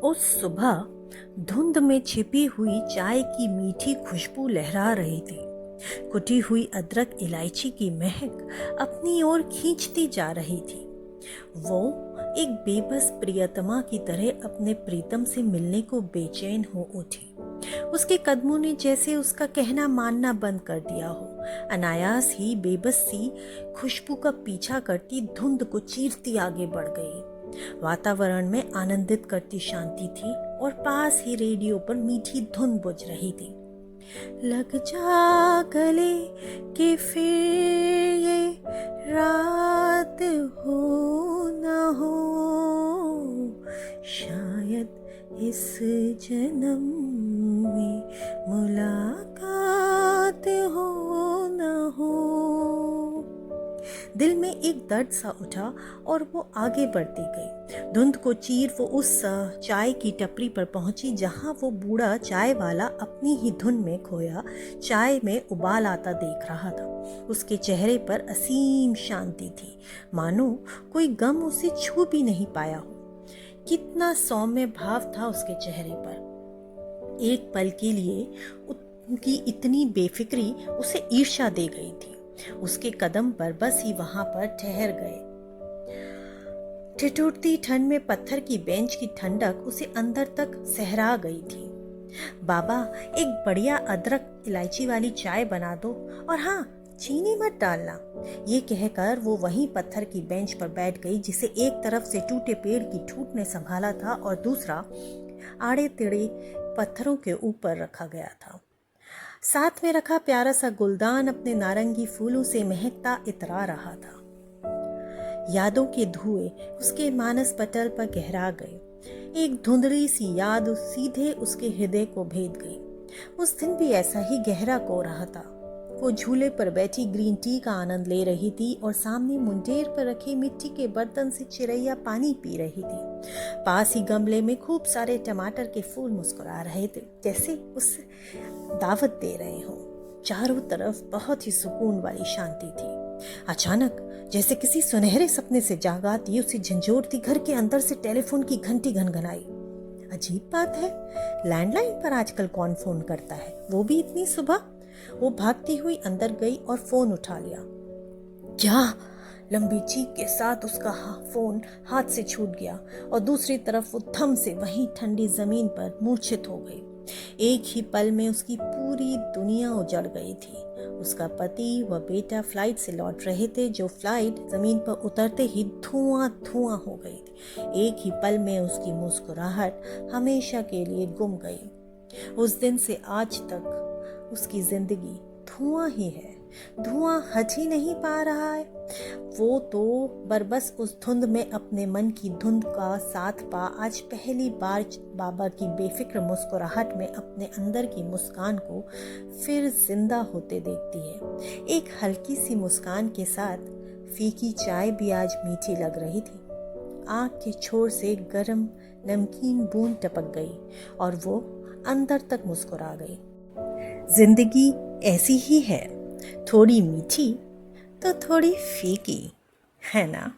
उस सुबह धुंध में छिपी हुई चाय की मीठी खुशबू लहरा रही थी। कुटी हुई अदरक इलायची की महक अपनी ओर खींचती जा रही थी। वो एक बेबस प्रियतमा की तरह अपने प्रीतम से मिलने को बेचैन हो उठी। उसके कदमों ने जैसे उसका कहना मानना बंद कर दिया हो। अनायास ही बेबस सी खुशबू का पीछा करती धुंध को चीरती आगे बढ़ गई। वातावरण में आनंदित करती शांति थी और पास ही रेडियो पर मीठी धुन बुझ रही थी। लग जा गले कि फिर ये रात हो न हो, शायद इस जन्म में मुलाकात हो न हो। दिल में एक दर्द सा उठा और वो आगे बढ़ती गई। धुंध को चीर वो उस चाय की टपरी पर पहुंची जहां वो बूढ़ा चाय वाला अपनी ही धुन में खोया चाय में उबाल आता देख रहा था। उसके चेहरे पर असीम शांति थी, मानो कोई गम उसे छू भी नहीं पाया हो। कितना सौम्य भाव था उसके चेहरे पर। एक पल के लिए उनकी इतनी बेफिक्री उसे ईर्ष्या दे गई थी। उसके कदम पर बस ही वहां पर ठहर गए। ठिठुरती ठंड में पत्थर की बेंच की ठंडक उसे अंदर तक सहरा गई थी। बाबा, एक बढ़िया अदरक इलायची वाली चाय बना दो, और हाँ, चीनी मत डालना। ये कहकर वो वहीं पत्थर की बेंच पर बैठ गई जिसे एक तरफ से टूटे पेड़ की ठूट ने संभाला था और दूसरा आड़े टेढ़े पत्थरों के ऊपर रखा गया था। साथ में रखा प्यारा सा गुलदान अपने नारंगी फूलों से महकता इतरा रहा था। यादों के धुएं उसके मानस पटल पर गहरा गए। एक धुंधली सी याद सीधे उसके हृदय को भेद गई। उस दिन भी ऐसा ही गहरा को रहा था। वो झूले पर बैठी ग्रीन टी का आनंद ले रही थी और सामने मुंडेर पर रखे मिट्टी के बर्तन से चिड़ैया पानी पी रही थी। पास ही गमले में खूब सारे टमाटर के फूल मुस्कुरा रहे थे, जैसे उसे दावत दे रहे हो। चारों तरफ बहुत ही सुकून वाली शांति थी। अचानक जैसे किसी सुनहरे सपने से जाग आती उसे झंझोरती घर के अंदर से टेलीफोन की घंटी घनघनाई। अजीब बात है, लैंडलाइन पर आजकल कौन फोन करता है, वो भी इतनी सुबह। वो भागती हुई अंदर गई और फोन उठा लिया। क्या? लंबी चीख के साथ उसका फोन हाथ से छूट गया और दूसरी तरफ वो थम से वहीं ठंडी जमीन पर मूर्छित हो गई। एक ही पल में उसकी पूरी दुनिया उजड़ गई थी। उसका पति व बेटा फ्लाइट से लौट रहे थे, जो फ्लाइट जमीन पर उतरते ही धुआं धुआं हो गई थी। एक ही पल में उसकी मुस्कुराहट हमेशा के लिए गुम गई। उस दिन से आज तक उसकी जिंदगी धुआं ही है। धुआं हट ही नहीं पा रहा है। वो तो बरबस उस धुंध में अपने मन की धुंध का साथ पा आज पहली बार बाबा की बेफिक्र मुस्कुराहट में अपने अंदर की मुस्कान को फिर जिंदा होते देखती है। एक हल्की सी मुस्कान के साथ फीकी चाय भी आज मीठी लग रही थी। आँख के छोर से गरम नमकीन बूंद टपक गई और वो अंदर तक मुस्कुरा गई। जिंदगी ऐसी ही है, थोड़ी मीठी तो थोड़ी फीकी, है ना।